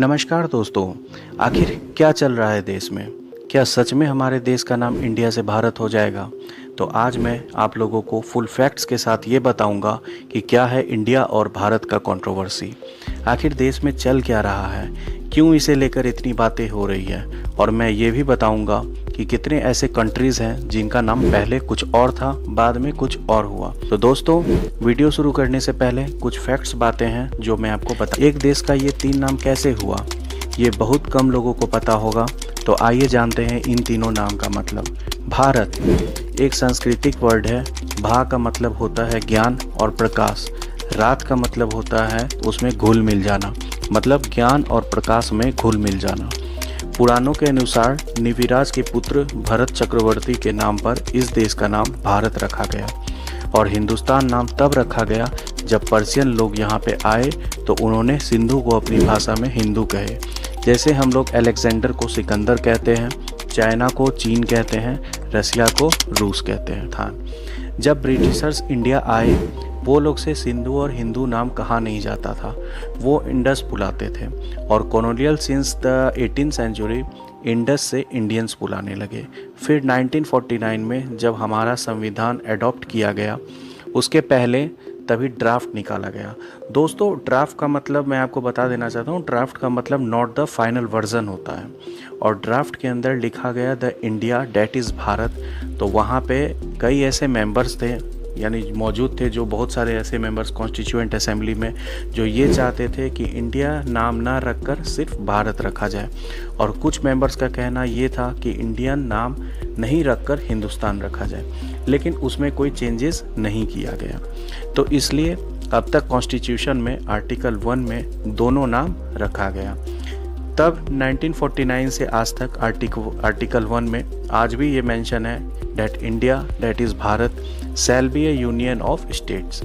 नमस्कार दोस्तों। आखिर क्या चल रहा है देश में? क्या सच में हमारे देश का नाम इंडिया से भारत हो जाएगा? तो आज मैं आप लोगों को फुल फैक्ट्स के साथ ये बताऊंगा कि क्या है इंडिया और भारत का कंट्रोवर्सी। आखिर देश में चल क्या रहा है, क्यों इसे लेकर इतनी बातें हो रही है, और मैं ये भी बताऊंगा कि कितने ऐसे कंट्रीज़ हैं जिनका नाम पहले कुछ और था, बाद में कुछ और हुआ। तो दोस्तों, वीडियो शुरू करने से पहले कुछ फैक्ट्स बातें हैं जो मैं आपको बता। एक देश का ये 3 नाम कैसे हुआ, ये बहुत कम लोगों को पता होगा। तो आइए जानते हैं इन तीनों नाम का मतलब। भारत एक सांस्कृतिक वर्ड है। भा का मतलब होता है ज्ञान और प्रकाश। रात का मतलब होता है उसमें घुल मिल जाना, मतलब ज्ञान और प्रकाश में घुल मिल जाना। पुराणों के अनुसार निविराज के पुत्र भरत चक्रवर्ती के नाम पर इस देश का नाम भारत रखा गया। और हिंदुस्तान नाम तब रखा गया जब पर्शियन लोग यहाँ पे आए तो उन्होंने सिंधु को अपनी भाषा में हिंदू कहे। जैसे हम लोग अलेक्जेंडर को सिकंदर कहते हैं, चाइना को चीन कहते हैं, रसिया को रूस कहते हैं। था जब ब्रिटिशर्स इंडिया आए, वो लोग से सिंधु और हिंदू नाम कहा नहीं जाता था, वो इंडस बुलाते थे। और colonial since the 18th century Indus से इंडियंस बुलाने लगे। फिर 1949 में जब हमारा संविधान एडॉप्ट किया गया, उसके पहले तभी ड्राफ्ट निकाला गया। दोस्तों, ड्राफ्ट का मतलब मैं आपको बता देना चाहता हूँ, ड्राफ्ट का मतलब नॉट द फाइनल वर्जन होता है। और ड्राफ्ट के अंदर लिखा गया the India that is Bharat. तो वहाँ पे कई ऐसे मेंबर्स थे, यानी मौजूद थे, जो बहुत सारे ऐसे मेंबर्स कॉन्स्टिट्यूएंट असेंबली में जो ये चाहते थे कि इंडिया नाम ना रखकर सिर्फ भारत रखा जाए। और कुछ मेंबर्स का कहना ये था कि इंडियन नाम नहीं रखकर हिंदुस्तान रखा जाए, लेकिन उसमें कोई चेंजेस नहीं किया गया। तो इसलिए अब तक कॉन्स्टिट्यूशन में आर्टिकल 1 में दोनों नाम रखा गया। तब 1949 से आज तक आर्टिकल 1 में आज भी ये मेंशन है that India that is Bharat shall be a union of states,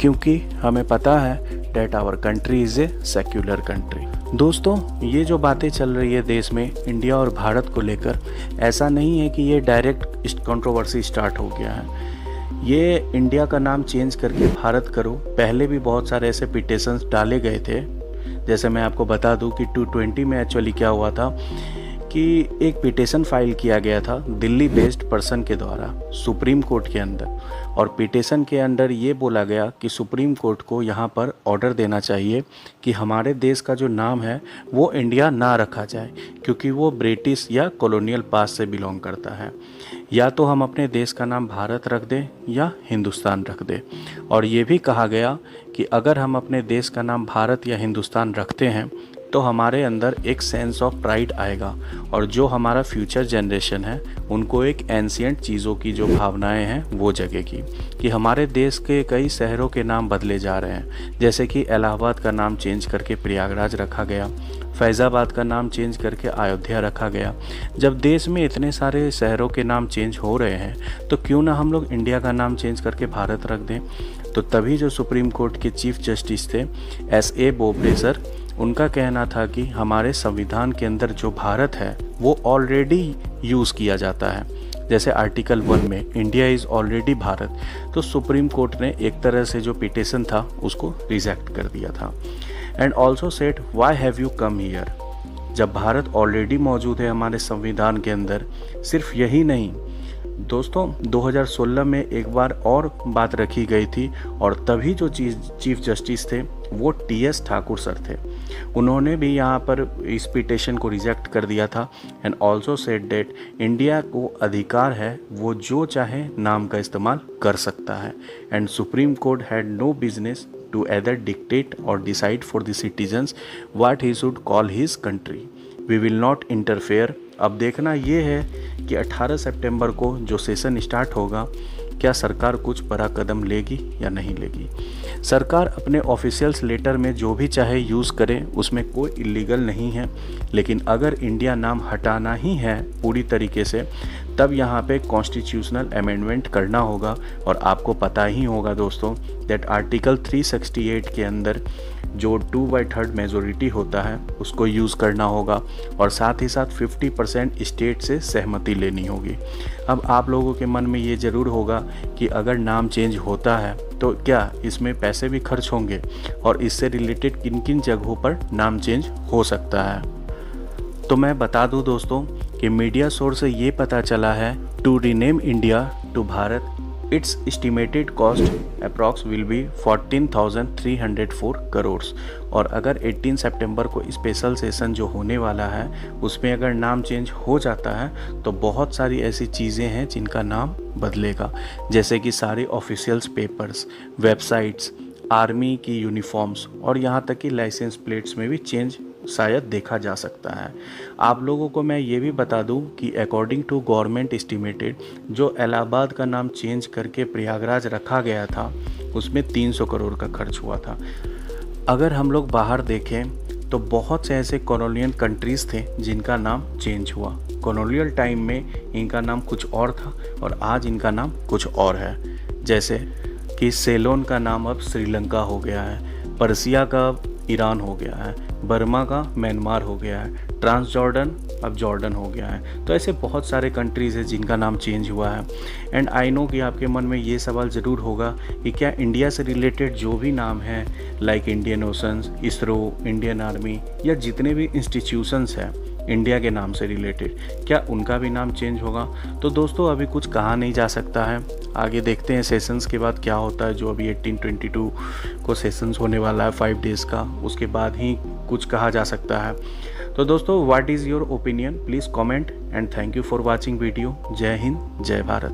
क्योंकि हमें पता है that our country is a secular country. दोस्तों, ये जो बातें चल रही है देश में इंडिया और भारत को लेकर, ऐसा नहीं है कि ये डायरेक्ट कंट्रोवर्सी स्टार्ट हो गया है। ये इंडिया का नाम चेंज करके भारत करो, पहले भी बहुत सारे ऐसे पिटिशंस डाले गए थे। जैसे मैं आपको बता दूं कि 220 में एक्चुअली क्या हुआ था कि एक पिटिशन फाइल किया गया था दिल्ली बेस्ड पर्सन के द्वारा सुप्रीम कोर्ट के अंदर। और पिटिशन के अंदर ये बोला गया कि सुप्रीम कोर्ट को यहाँ पर ऑर्डर देना चाहिए कि हमारे देश का जो नाम है वो इंडिया ना रखा जाए, क्योंकि वो ब्रिटिश या कॉलोनियल पास्ट से बिलोंग करता है। या तो हम अपने देश का नाम भारत रख दें या हिंदुस्तान रख दें। और ये भी कहा गया कि अगर हम अपने देश का नाम भारत या हिंदुस्तान रखते हैं तो हमारे अंदर एक सेंस ऑफ प्राइड आएगा, और जो हमारा फ्यूचर जनरेशन है उनको एक एंशिएंट चीज़ों की जो भावनाएं हैं वो जगेगी। कि हमारे देश के कई शहरों के नाम बदले जा रहे हैं, जैसे कि इलाहाबाद का नाम चेंज करके प्रयागराज रखा गया, फैज़ाबाद का नाम चेंज करके अयोध्या रखा गया। जब देश में इतने सारे शहरों के नाम चेंज हो रहे हैं तो क्यों ना हम लोग इंडिया का नाम चेंज करके भारत रख दें। तो तभी जो सुप्रीम कोर्ट के चीफ जस्टिस थे S.A. बोबडे सर, उनका कहना था कि हमारे संविधान के अंदर जो भारत है वो ऑलरेडी यूज़ किया जाता है। जैसे आर्टिकल 1 में इंडिया इज़ ऑलरेडी भारत। तो सुप्रीम कोर्ट ने एक तरह से जो पिटिशन था उसको रिजेक्ट कर दिया था। And also said why have you come here. जब भारत ऑलरेडी मौजूद है हमारे संविधान के अंदर। सिर्फ यही नहीं दोस्तों, 2016 में एक बार और बात रखी गई थी, और तभी जो चीफ जस्टिस थे वो T.S. ठाकुर सर थे। उन्होंने भी यहाँ पर इस पिटिशन को रिजेक्ट कर दिया था। And also said that India को अधिकार है वो जो चाहे नाम का इस्तेमाल कर सकता है। And Supreme Court had no business to either dictate or decide for the citizens what he should call his country. We will not interfere. अब देखना ये है कि 18 सितंबर को जो सेशन स्टार्ट होगा, क्या सरकार कुछ बड़ा कदम लेगी या नहीं लेगी। सरकार अपने ऑफिशियल्स लेटर में जो भी चाहे यूज़ करे, उसमें कोई इलीगल नहीं है। लेकिन अगर इंडिया नाम हटाना ही है पूरी तरीके से, तब यहाँ पे कॉन्स्टिट्यूशनल अमेंडमेंट करना होगा। और आपको पता ही होगा दोस्तों दैट आर्टिकल 368 के अंदर जो 2/3 मेजोरिटी होता है उसको यूज़ करना होगा और साथ ही साथ 50% स्टेट से सहमति लेनी होगी। अब आप लोगों के मन में ये ज़रूर होगा कि अगर नाम चेंज होता है तो क्या इसमें पैसे भी खर्च होंगे और इससे रिलेटेड किन किन जगहों पर नाम चेंज हो सकता है। तो मैं बता दूं दोस्तों कि मीडिया सोर्स से ये पता चला है to rename India to Bharat it's estimated cost approx will be 14,304 crore. और अगर 18 सितंबर को स्पेशल सेशन जो होने वाला है उसमें अगर नाम चेंज हो जाता है तो बहुत सारी ऐसी चीज़ें हैं जिनका नाम बदलेगा, जैसे कि सारे ऑफिशियल्स पेपर्स, वेबसाइट्स, आर्मी की यूनिफॉर्म्स और यहाँ तक कि लाइसेंस प्लेट्स में भी चेंज शायद देखा जा सकता है। आप लोगों को मैं ये भी बता दूं कि अकॉर्डिंग टू गवर्नमेंट एस्टिमेटेड जो इलाहाबाद का नाम चेंज करके प्रयागराज रखा गया था उसमें 300 करोड़ का खर्च हुआ था। अगर हम लोग बाहर देखें तो बहुत से ऐसे कॉलोनियल कंट्रीज़ थे जिनका नाम चेंज हुआ। कॉलोनियल टाइम में इनका नाम कुछ और था और आज इनका नाम कुछ और है। जैसे कि सेलोन का नाम अब श्रीलंका हो गया है, पर्सिया का ईरान हो गया है, बर्मा का म्यांमार हो गया है, ट्रांस जॉर्डन अब जॉर्डन हो गया है। तो ऐसे बहुत सारे कंट्रीज़ हैं जिनका नाम चेंज हुआ है। एंड आई नो कि आपके मन में ये सवाल ज़रूर होगा कि क्या इंडिया से रिलेटेड जो भी नाम है like Indian oceans, ISRO, Indian army या जितने भी इंस्टीट्यूशंस हैं इंडिया के नाम से रिलेटेड, क्या उनका भी नाम चेंज होगा? तो दोस्तों अभी कुछ कहा नहीं जा सकता है, आगे देखते हैं सेशंस के बाद क्या होता है। जो अभी 18-22 को सेशंस होने वाला है 5 डेज़ का, उसके बाद ही कुछ कहा जा सकता है। तो दोस्तों what is your opinion, please comment and thank you for watching video. जय हिंद, जय भारत।